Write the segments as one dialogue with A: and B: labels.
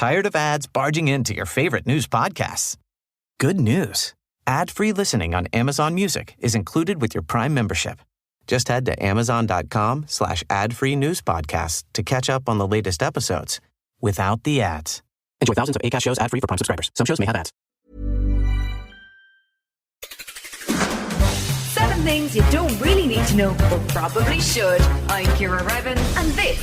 A: Tired of ads barging into your favorite news podcasts? Good news. Ad-free listening on Amazon Music is included with your Prime membership. Just head to amazon.com/ad-free news podcasts to catch up on the latest episodes without the ads. Enjoy thousands of Acast shows ad-free for Prime subscribers. Some shows may have ads.
B: 7 things you don't really need to know, but probably should. I'm Rakoaen, and this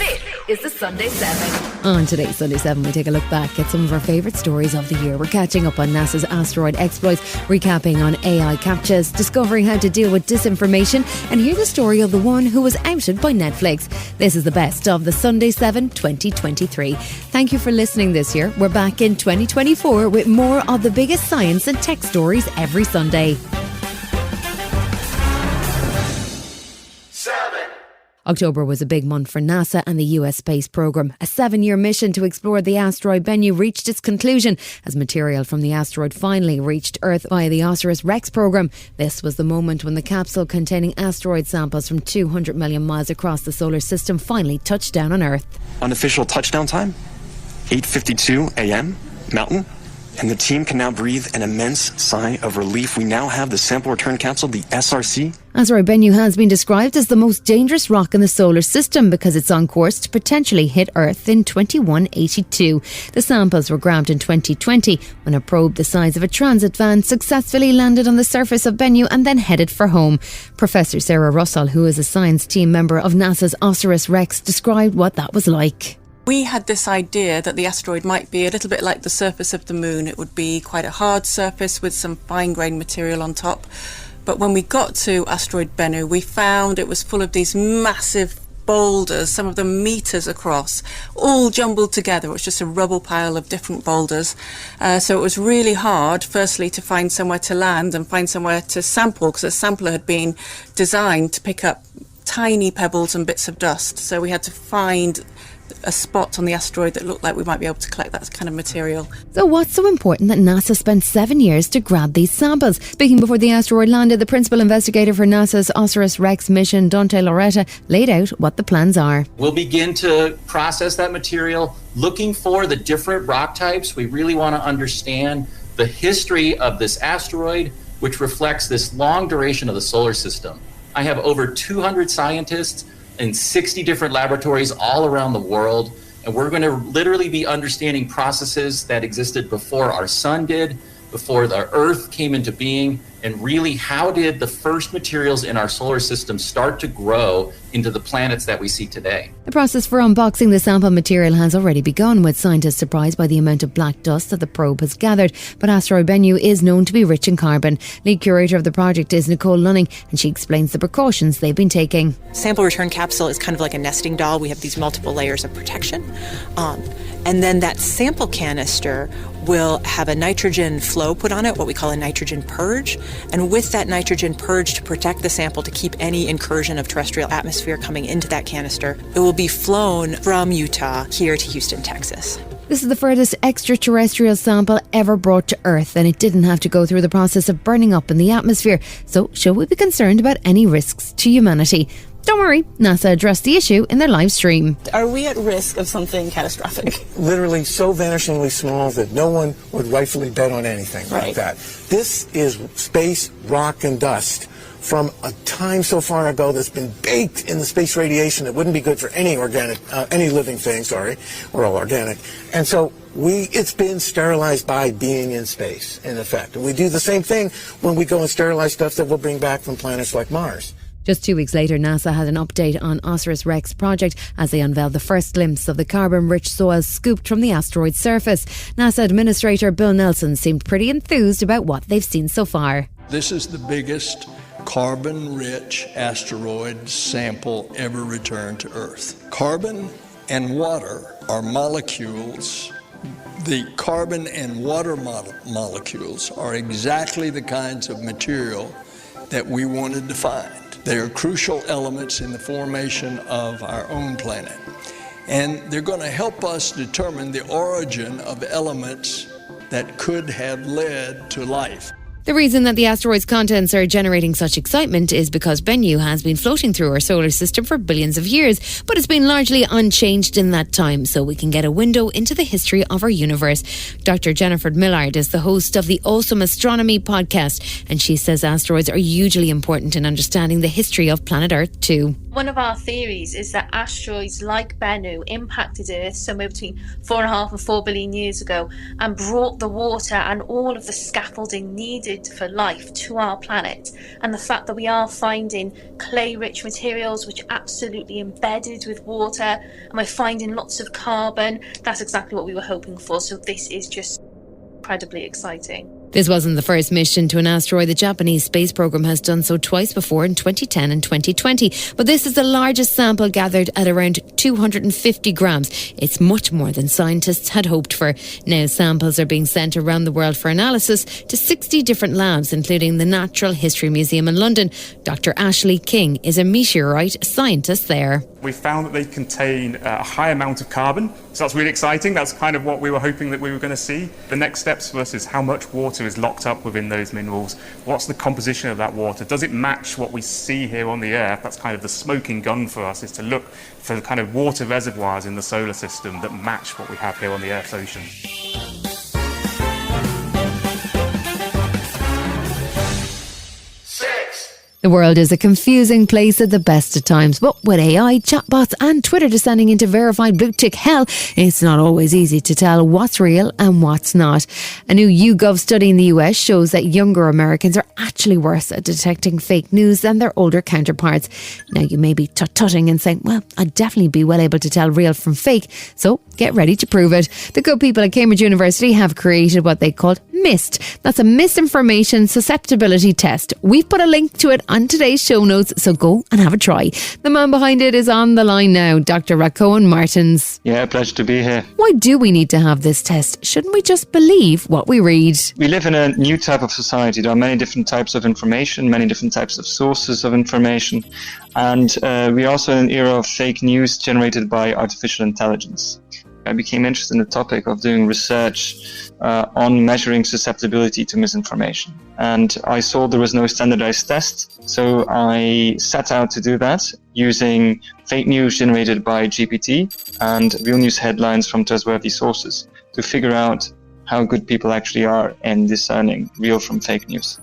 B: is the Sunday 7.
C: On today's Sunday 7, we take a look back at some of our favourite stories of the year. We're catching up on NASA's asteroid exploits, recapping on AI captchas, discovering how to deal with disinformation, and hear the story of the one who was outed by Netflix. This is the best of the Sunday 7 2023. Thank you for listening this year. We're back in 2024 with more of the biggest science and tech stories every Sunday. October was a big month for NASA and the US space program. A 7-year mission to explore the asteroid Bennu reached its conclusion as material from the asteroid finally reached Earth via the OSIRIS-Rex program. This was the moment when the capsule containing asteroid samples from 200 million miles across the solar system finally touched down on Earth.
D: Unofficial touchdown time, 8:52 a.m. Mountain. And the team can now breathe an immense sigh of relief. We now have the sample return capsule, the SRC.
C: Asteroid Bennu has been described as the most dangerous rock in the solar system because it's on course to potentially hit Earth in 2182. The samples were grabbed in 2020 when a probe the size of a transit van successfully landed on the surface of Bennu and then headed for home. Professor Sara, who is a science team member of NASA's OSIRIS-Rex, described what that was like.
E: We had this idea that the asteroid might be a little bit like the surface of the moon. It would be quite a hard surface with some fine-grained material on top. But when we got to asteroid Bennu, we found it was full of these massive boulders, some of them meters across, all jumbled together. It was just a rubble pile of different boulders. So it was really hard, firstly, to find somewhere to land and find somewhere to sample, because a sampler had been designed to pick up tiny pebbles and bits of dust. So we had to find a spot on the asteroid that looked like we might be able to collect that kind of material.
C: So what's so important that NASA spent 7 years to grab these samples? Speaking before the asteroid landed, the principal investigator for NASA's OSIRIS-Rex mission, Dante, Lauretta, laid out what the plans are.
F: We'll begin to process that material, looking for the different rock types. We really want to understand the history of this asteroid, which reflects this long duration of the solar system. I have over 200 scientists in 60 different laboratories all around the world, and we're going to literally be understanding processes that existed before our sun did, before the Earth came into being, and really how did the first materials in our solar system start to grow into the planets that we see today.
C: The process for unboxing the sample material has already begun, with scientists surprised by the amount of black dust that the probe has gathered. But asteroid Bennu is known to be rich in carbon. Lead curator of the project is Nicole Lunning, and she explains the precautions they've been taking.
G: Sample return capsule is kind of like a nesting doll. We have these multiple layers of protection. And then that sample canister will have a nitrogen flow put on it, what we call a nitrogen purge. And with that nitrogen purge to protect the sample, to keep any incursion of terrestrial atmosphere coming into that canister, it will be flown from Utah here to Houston, Texas.
C: This is the furthest extraterrestrial sample ever brought to Earth, and it didn't have to go through the process of burning up in the atmosphere. So should we be concerned about any risks to humanity? Don't worry, NASA addressed the issue in their live stream.
H: Are we at risk of something catastrophic?
I: Literally so vanishingly small that no one would rightfully bet on anything like that. This is space, rock, and dust from a time so far ago that's been baked in the space radiation that wouldn't be good for any living thing, or all organic. And so it's been sterilized by being in space, in effect. And we do the same thing when we go and sterilize stuff that we'll bring back from planets like Mars.
C: Just 2 weeks later, NASA had an update on OSIRIS-Rex project as they unveiled the first glimpse of the carbon-rich soil scooped from the asteroid's surface. NASA Administrator Bill Nelson seemed pretty enthused about what they've seen so far.
J: This is the biggest carbon-rich asteroid sample ever returned to Earth. Carbon and water are molecules. The carbon and water molecules are exactly the kinds of material that we wanted to find. They are crucial elements in the formation of our own planet. And they're going to help us determine the origin of elements that could have led to life.
C: The reason that the asteroid's contents are generating such excitement is because Bennu has been floating through our solar system for billions of years, but it's been largely unchanged in that time, so we can get a window into the history of our universe. Dr. Jennifer Millard is the host of the Awesome Astronomy podcast, and she says asteroids are hugely important in understanding the history of planet Earth too.
K: One of our theories is that asteroids like Bennu impacted Earth somewhere between 4.5 and 4 billion years ago and brought the water and all of the scaffolding needed for life to our planet. And the fact that we are finding clay-rich materials which are absolutely embedded with water, and we're finding lots of carbon, that's exactly what we were hoping for. So this is just incredibly exciting.
C: This wasn't the first mission to an asteroid. The Japanese space program has done so twice before, in 2010 and 2020. But this is the largest sample gathered at around 250 grams. It's much more than scientists had hoped for. Now samples are being sent around the world for analysis to 60 different labs, including the Natural History Museum in London. Dr. Ashley King is a meteorite scientist there.
L: We found that they contain a high amount of carbon, so that's really exciting. That's kind of what we were hoping that we were going to see. The next steps for us is how much water is locked up within those minerals. What's the composition of that water? Does it match what we see here on the Earth? That's kind of the smoking gun for us, is to look for the kind of water reservoirs in the solar system that match what we have here on the Earth's ocean.
C: The world is a confusing place at the best of times, but with AI, chatbots and Twitter descending into verified blue tick hell, it's not always easy to tell what's real and what's not. A new YouGov study in the US shows that younger Americans are actually worse at detecting fake news than their older counterparts. Now you may be tut-tutting and saying, well, I'd definitely be well able to tell real from fake, so get ready to prove it. The good people at Cambridge University have created what they called MIST. That's a misinformation susceptibility test. We've put a link to it on today's show notes, so go and have a try. The man behind it is on the line now, Dr. Rakoaen Maertens.
M: Yeah, pleasure to be here.
C: Why do we need to have this test? Shouldn't we just believe what we read?
M: We live in a new type of society. There are many different types of information, many different types of sources of information, and we're also in an era of fake news generated by artificial intelligence. I became interested in the topic of doing research on measuring susceptibility to misinformation. And I saw there was no standardized test, so I set out to do that using fake news generated by GPT and real news headlines from trustworthy sources to figure out how good people actually are in discerning real from fake news.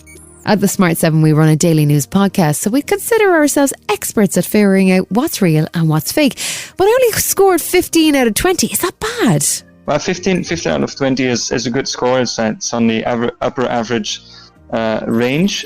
C: At the Smart 7, we run a daily news podcast, so we consider ourselves experts at figuring out what's real and what's fake. But I only scored 15 out of 20. Is that bad?
M: Well, 15 out of 20 is a good score. It's on the upper average range.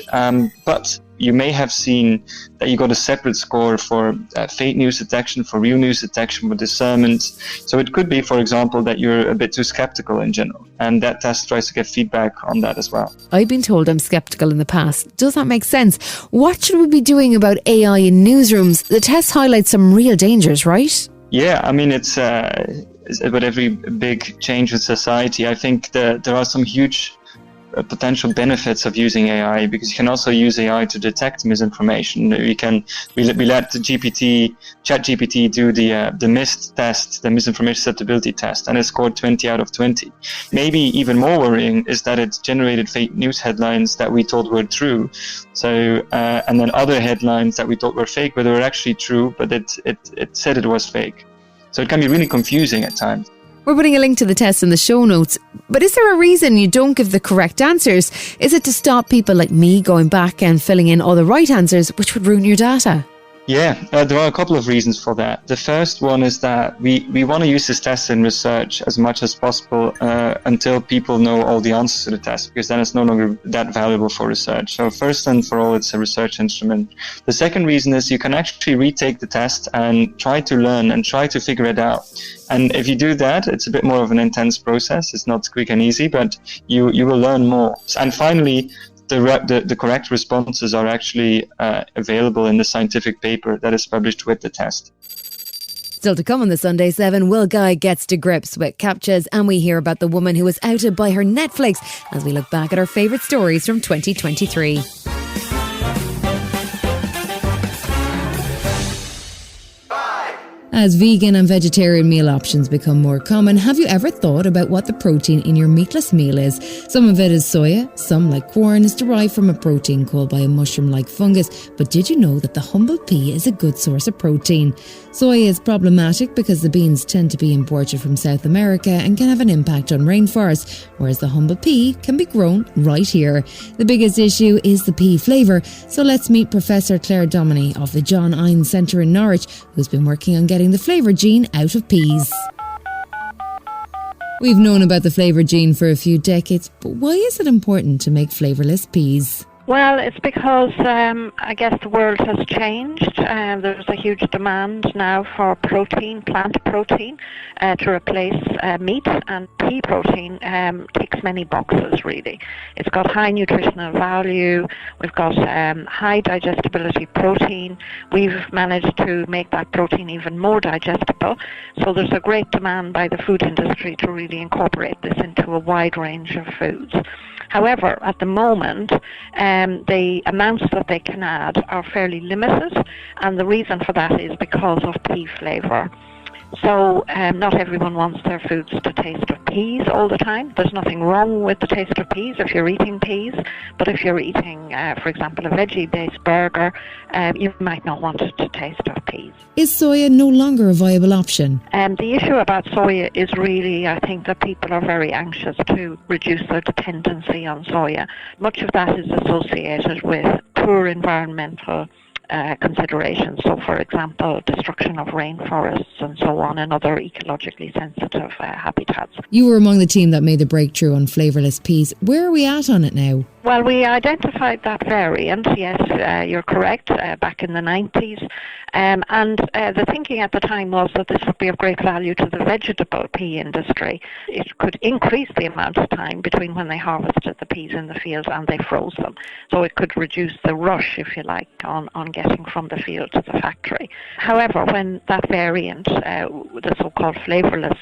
M: But you may have seen that you got a separate score for fake news detection, for real news detection, for discernment. So it could be, for example, that you're a bit too skeptical in general. And that test tries to get feedback on that as well.
C: I've been told I'm skeptical in the past. Does that make sense? What should we be doing about AI in newsrooms? The test highlights some real dangers, right?
M: Yeah, I mean, it's with every big change in society, I think that there are some huge potential benefits of using AI, because you can also use AI to detect misinformation. We let the ChatGPT do the MIST test, the misinformation susceptibility test, and it scored 20 out of 20. Maybe even more worrying is that it generated fake news headlines that we thought were true. So and then other headlines that we thought were fake, but they were actually true, but it said it was fake. So it can be really confusing at times.
C: We're putting a link to the test in the show notes. But is there a reason you don't give the correct answers? Is it to stop people like me going back and filling in all the right answers, which would ruin your data?
M: Yeah, there are a couple of reasons for that. The first one is that we want to use this test in research as much as possible until people know all the answers to the test, because then it's no longer that valuable for research. So first and for all, it's a research instrument. The second reason is you can actually retake the test and try to learn and try to figure it out. And if you do that, it's a bit more of an intense process. It's not quick and easy, but you will learn more. And finally, the correct responses are actually available in the scientific paper that is published with the test.
C: Still to come on the Sunday 7, Will Guy gets to grips with CAPTCHAs, and we hear about the woman who was outed by her Netflix as we look back at our favourite stories from 2023. As vegan and vegetarian meal options become more common, have you ever thought about what the protein in your meatless meal is? Some of it is soya, some, like corn, is derived from a protein called by a mushroom-like fungus. But did you know that the humble pea is a good source of protein? Soya is problematic because the beans tend to be imported from South America and can have an impact on rainforests, whereas the humble pea can be grown right here. The biggest issue is the pea flavour, so let's meet Professor Claire Dominy of the John Innes Centre in Norwich, who's been working on getting the flavour gene out of peas. We've known about the flavour gene for a few decades, but why is it important to make flavourless peas?
N: Well, it's because I guess the world has changed. There's a huge demand now for protein, plant protein, to replace meat, and pea protein ticks many boxes, really. It's got high nutritional value, we've got high digestibility protein, we've managed to make that protein even more digestible, so there's a great demand by the food industry to really incorporate this into a wide range of foods. However, at the moment, the amounts that they can add are fairly limited, and the reason for that is because of pea flavour. So not everyone wants their foods to taste of peas all the time. There's nothing wrong with the taste of peas if you're eating peas, but if you're eating, for example, a veggie-based burger, you might not want it to taste of peas.
C: Is soya no longer a viable option?
N: The issue about soya is really, I think, that people are very anxious to reduce their dependency on soya. Much of that is associated with poor environmental considerations. So, for example, destruction of rainforests and so on, and other ecologically sensitive habitats.
C: You were among the team that made the breakthrough on flavourless peas. Where are we at on it now?
N: Well, we identified that variant, yes, you're correct, back in the 90s. And the thinking at the time was that this would be of great value to the vegetable pea industry. It could increase the amount of time between when they harvested the peas in the fields and they froze them. So it could reduce the rush, if you like, on getting from the field to the factory. However, when that variant, the so-called flavourless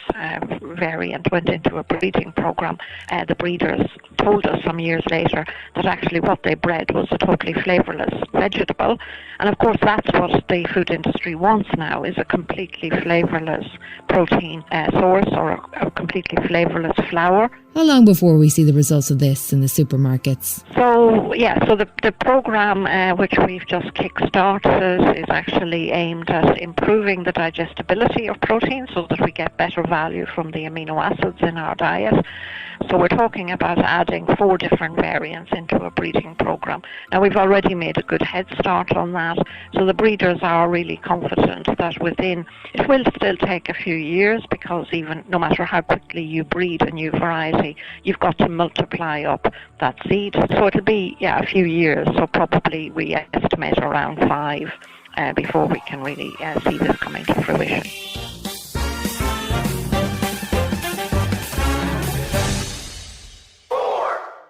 N: variant, went into a breeding program, the breeders told us some years later that actually what they bred was a totally flavourless vegetable. And of course that's what the food industry wants now, is a completely flavourless protein source, or a completely flavourless flour.
C: How long before we see the results of this in the supermarkets?
N: So the programme which we've just kick-started is actually aimed at improving the digestibility of protein so that we get better value from the amino acids in our diet. So we're talking about adding 4 different variants into a breeding program. Now, we've already made a good head start on that, so the breeders are really confident that it will still take a few years, because even no matter how quickly you breed a new variety, you've got to multiply up that seed. So it'll be, a few years, so probably we estimate around 5 before we can really see this coming to fruition.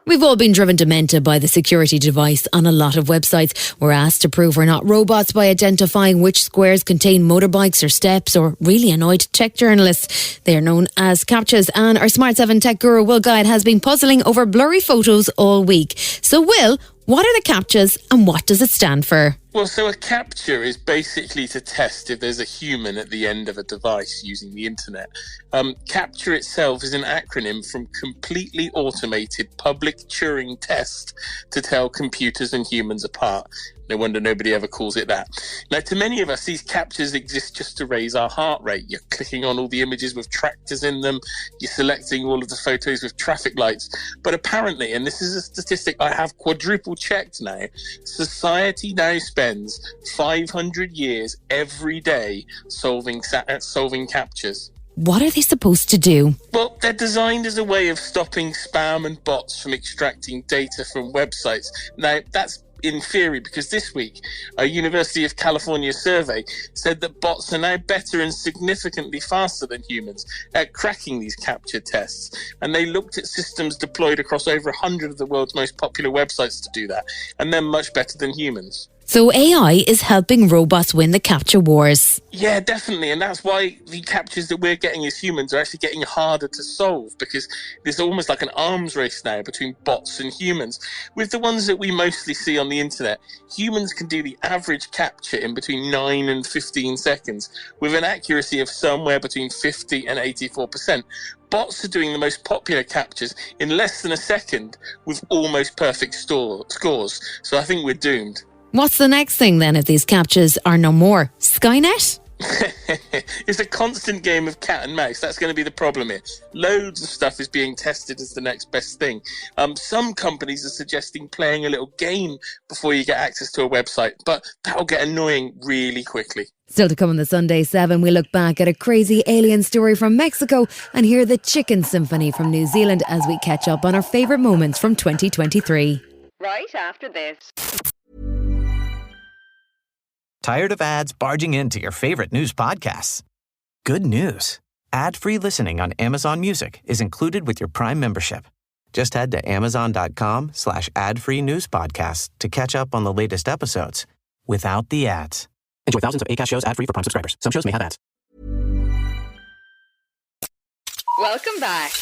C: We've all been driven demented by the security device on a lot of websites. We're asked to prove we're not robots by identifying which squares contain motorbikes or steps, or really annoyed tech journalists. They are known as CAPTCHAs, and our Smart 7 tech guru Will Guyatt has been puzzling over blurry photos all week. So Will, what are the CAPTCHAs and what does it stand for?
O: Well, so a CAPTCHA is basically to test if there's a human at the end of a device using the internet. CAPTCHA itself is an acronym from Completely Automated Public Turing Test to tell computers and humans apart. No wonder nobody ever calls it that. Now, to many of us, these CAPTCHAs exist just to raise our heart rate. You're clicking on all the images with tractors in them. You're selecting all of the photos with traffic lights. But apparently, and this is a statistic I have quadruple checked now, society now spends 500 years every day solving CAPTCHAs.
C: What are they supposed to do?
O: Well, they're designed as a way of stopping spam and bots from extracting data from websites. Now, that's in theory, because this week a University of California survey said that bots are now better and significantly faster than humans at cracking these CAPTCHA tests. And they looked at systems deployed across over 100 of the world's most popular websites to do that, and they're much better than humans.
C: So AI is helping robots win the capture wars.
O: Yeah, definitely. And that's why the captures that we're getting as humans are actually getting harder to solve, because there's almost like an arms race now between bots and humans. With the ones that we mostly see on the internet, humans can do the average capture in between 9 and 15 seconds with an accuracy of somewhere between 50 and 84%. Bots are doing the most popular captures in less than a second with almost perfect scores. So I think we're doomed.
C: What's the next thing then if these captures are no more? Skynet?
O: It's a constant game of cat and mouse. That's going to be the problem here. Loads of stuff is being tested as the next best thing. Some companies are suggesting playing a little game before you get access to a website, but that'll get annoying really quickly.
C: Still to come on the Sunday 7, we look back at a crazy alien story from Mexico and hear the Chicken Symphony from New Zealand as we catch up on our favourite moments from 2023.
B: Right after this.
A: Tired of ads barging into your favorite news podcasts? Good news. Ad-free listening on Amazon Music is included with your Prime membership. Just head to amazon.com/ad-free news podcasts to catch up on the latest episodes without the ads. Enjoy thousands of Acast shows ad-free for Prime subscribers. Some shows may have ads.
B: Welcome back.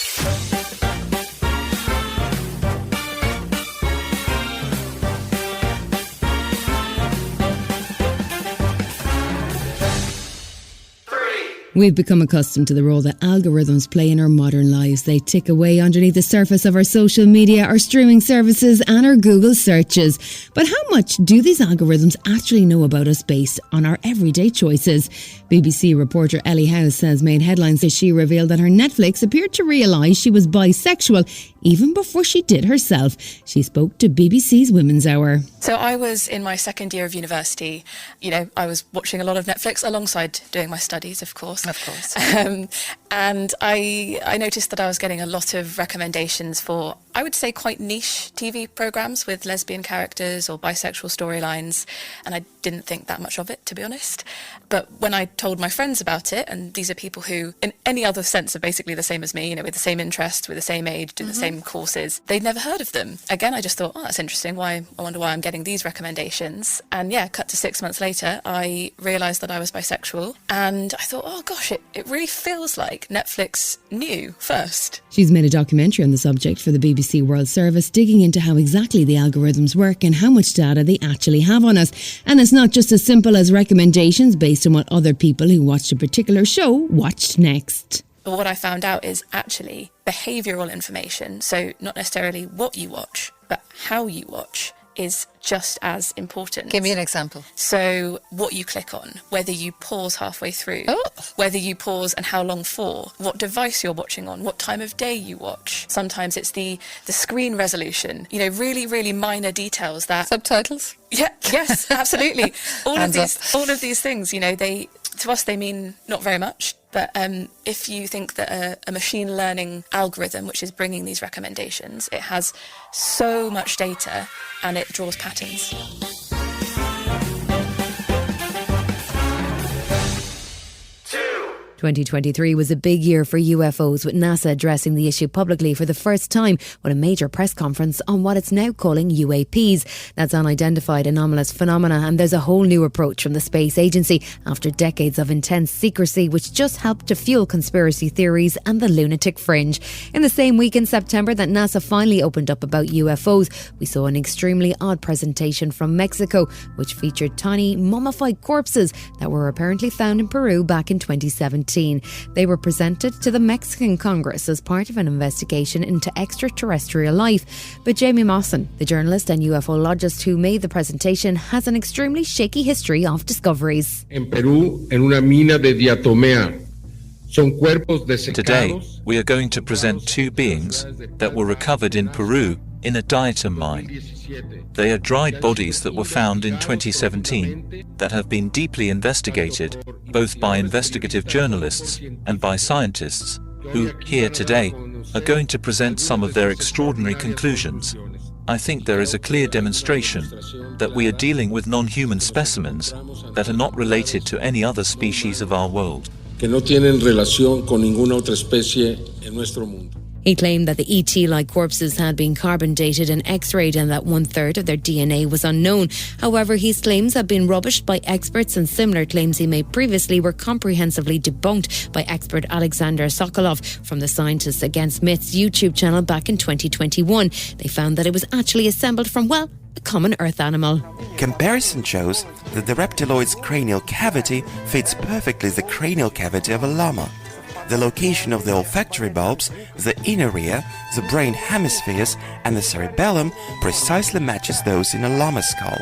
C: We've become accustomed to the role that algorithms play in our modern lives. They tick away underneath the surface of our social media, our streaming services and our Google searches. But how much do these algorithms actually know about us based on our everyday choices? BBC reporter Ellie House says made headlines as she revealed that her Netflix appeared to realise she was bisexual even before she did herself. She spoke to BBC's Women's Hour.
P: So I was in my second year of university. You know, I was watching a lot of Netflix alongside doing my studies, of course. Of course. And I noticed that I was getting a lot of recommendations for, I would say, quite niche TV programmes with lesbian characters or bisexual storylines. And I didn't think that much of it, to be honest. But when I told my friends about it, and these are people who, in any other sense, are basically the same as me, you know, with the same interests, with the same age, do the same courses, they'd never heard of them. Again, I just thought, oh, that's interesting. I wonder why I'm getting these recommendations. And yeah, cut to 6 months later, I realised that I was bisexual. And I thought, oh gosh, it really feels like Netflix knew first.
C: She's made a documentary on the subject for the BBC World Service, digging into how exactly the algorithms work and how much data they actually have on us. And it's not just as simple as recommendations based on what other people who watched a particular show watched next.
P: But what I found out is actually behavioural information, so not necessarily what you watch, but how you watch, is just as important.
Q: Give me an example.
P: So what you click on, whether you pause halfway through, whether you pause and how long for, what device you're watching on, what time of day you watch. Sometimes it's the screen resolution, you know, really, really minor details that...
Q: Subtitles?
P: Yeah, yes, absolutely. All of these things, you know, to us they mean not very much. But if you think that a machine learning algorithm, which is bringing these recommendations, it has so much data and it draws patterns.
C: 2023 was a big year for UFOs, with NASA addressing the issue publicly for the first time with a major press conference on what it's now calling UAPs. That's unidentified anomalous phenomena, and there's a whole new approach from the space agency after decades of intense secrecy, which just helped to fuel conspiracy theories and the lunatic fringe. In the same week in September that NASA finally opened up about UFOs, we saw an extremely odd presentation from Mexico, which featured tiny mummified corpses that were apparently found in Peru back in 2017. They were presented to the Mexican Congress as part of an investigation into extraterrestrial life. But Jaime Maussan, the journalist and UFO-logist who made the presentation, has an extremely shaky history of discoveries.
R: In Peru, en una mina de diatomea.
S: Today, we are going to present two beings that were recovered in Peru in a diatom mine. They are dried bodies that were found in 2017 that have been deeply investigated, both by investigative journalists and by scientists, who, here today, are going to present some of their extraordinary conclusions. I think there is a clear demonstration that we are dealing with non-human specimens that are not related to any other species of our world.
R: Que no tienen relación con ninguna otra especie en nuestro mundo.
C: He claimed that the ET-like corpses had been carbon dated and X-rayed and that 1/3 of their DNA was unknown. However, his claims have been rubbished by experts, and similar claims he made previously were comprehensively debunked by expert Alexander Sokolov from the Scientists Against Myths YouTube channel back in 2021. They found that it was actually assembled from, well, a common earth animal.
Q: Comparison shows that the reptiloid's cranial cavity fits perfectly the cranial cavity of a llama. The location of the olfactory bulbs, the inner ear, the brain hemispheres and the cerebellum precisely matches those in a llama skull.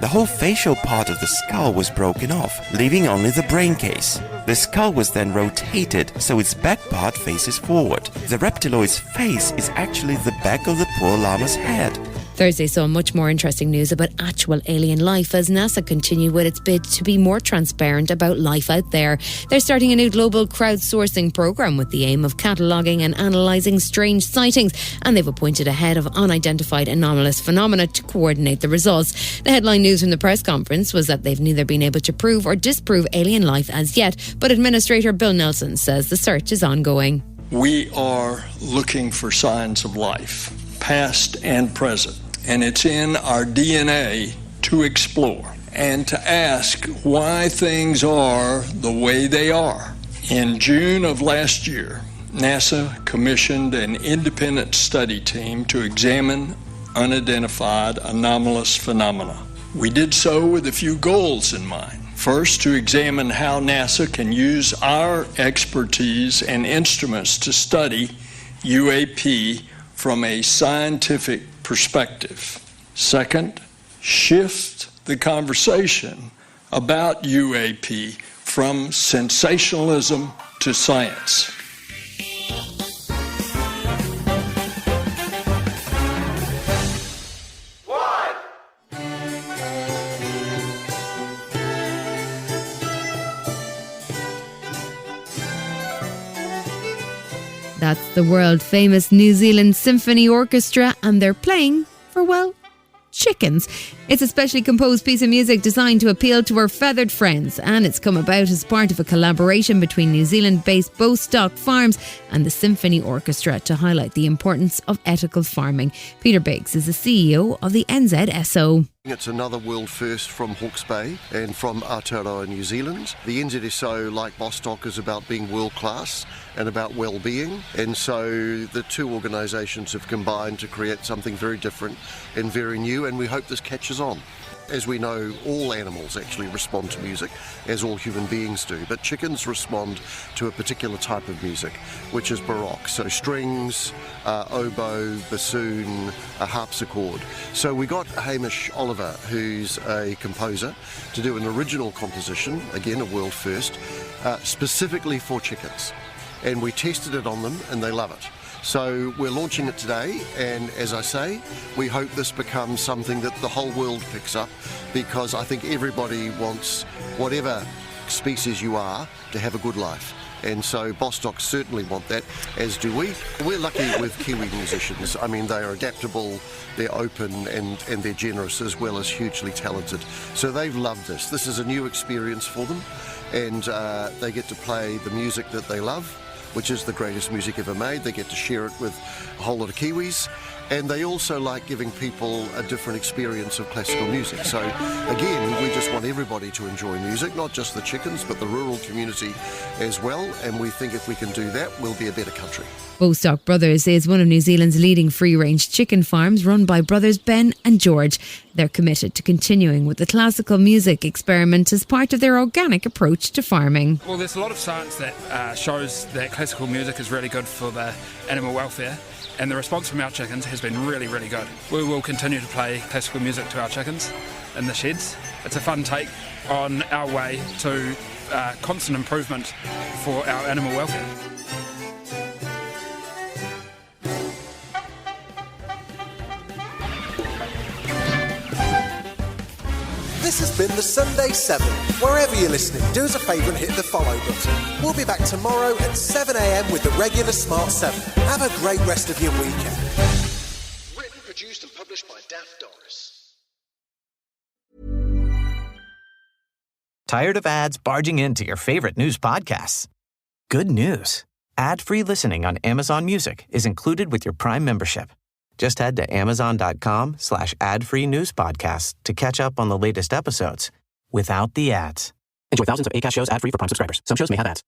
Q: The whole facial part of the skull was broken off, leaving only the brain case. The skull was then rotated so its back part faces forward. The reptiloid's face is actually the back of the poor llama's head.
C: Thursday saw much more interesting news about actual alien life as NASA continued with its bid to be more transparent about life out there. They're starting a new global crowdsourcing program with the aim of cataloguing and analysing strange sightings, and they've appointed a head of unidentified anomalous phenomena to coordinate the results. The headline news from the press conference was that they've neither been able to prove or disprove alien life as yet, but Administrator Bill Nelson says the search is ongoing.
J: We are looking for signs of life, past and present. And it's in our DNA to explore and to ask why things are the way they are. In June of last year, NASA commissioned an independent study team to examine unidentified anomalous phenomena. We did so with a few goals in mind. First, to examine how NASA can use our expertise and instruments to study UAP from a scientific perspective. Second, shift the conversation about UAP from sensationalism to science.
C: That's the world-famous New Zealand Symphony Orchestra, and they're playing for, well, chickens. It's a specially composed piece of music designed to appeal to our feathered friends, and it's come about as part of a collaboration between New Zealand-based Bostock Farms and the Symphony Orchestra to highlight the importance of ethical farming. Peter Biggs is the CEO of the NZSO.
T: It's another world first from Hawke's Bay and from Aotearoa, New Zealand. The NZSO, like Bostock, is about being world class and about well-being, and so the two organisations have combined to create something very different and very new, and we hope this catches on. As we know, all animals actually respond to music, as all human beings do, but chickens respond to a particular type of music, which is baroque, so strings, oboe, bassoon, a harpsichord. So we got Hamish Oliver, who's a composer, to do an original composition, again a world first, specifically for chickens. And we tested it on them and they love it. So we're launching it today, and as I say, we hope this becomes something that the whole world picks up, because I think everybody wants, whatever species you are, to have a good life. And so Bostock certainly want that, as do we. We're lucky with Kiwi musicians. I mean, they are adaptable, they're open, and they're generous, as well as hugely talented. So they've loved this. This is a new experience for them, and they get to play the music that they love, which is the greatest music ever made. They get to share it with a whole lot of Kiwis, and they also like giving people a different experience of classical music. So again, we just want everybody to enjoy music, not just the chickens, but the rural community as well, and we think if we can do that, we'll be a better country.
C: Bostock Brothers is one of New Zealand's leading free-range chicken farms, run by brothers Ben and George. They're committed to continuing with the classical music experiment as part of their organic approach to farming.
U: Well, there's a lot of science that shows that classical music is really good for the animal welfare, and the response from our chickens has been really, really good. We will continue to play classical music to our chickens in the sheds. It's a fun take on our way to constant improvement for our animal welfare.
V: This has been the Sunday 7. Wherever you're listening, do us a favour and hit the follow button. We'll be back tomorrow at 7 a.m. with the regular Smart 7. Have a great rest of your weekend. Written, produced and published by Daft Doris.
A: Tired of ads barging into your favorite news podcasts? Good news. Ad-free listening on Amazon Music is included with your Prime membership. Just head to amazon.com/ad-free news podcasts to catch up on the latest episodes without the ads. Enjoy thousands of Acast shows ad-free for Prime subscribers. Some shows may have ads.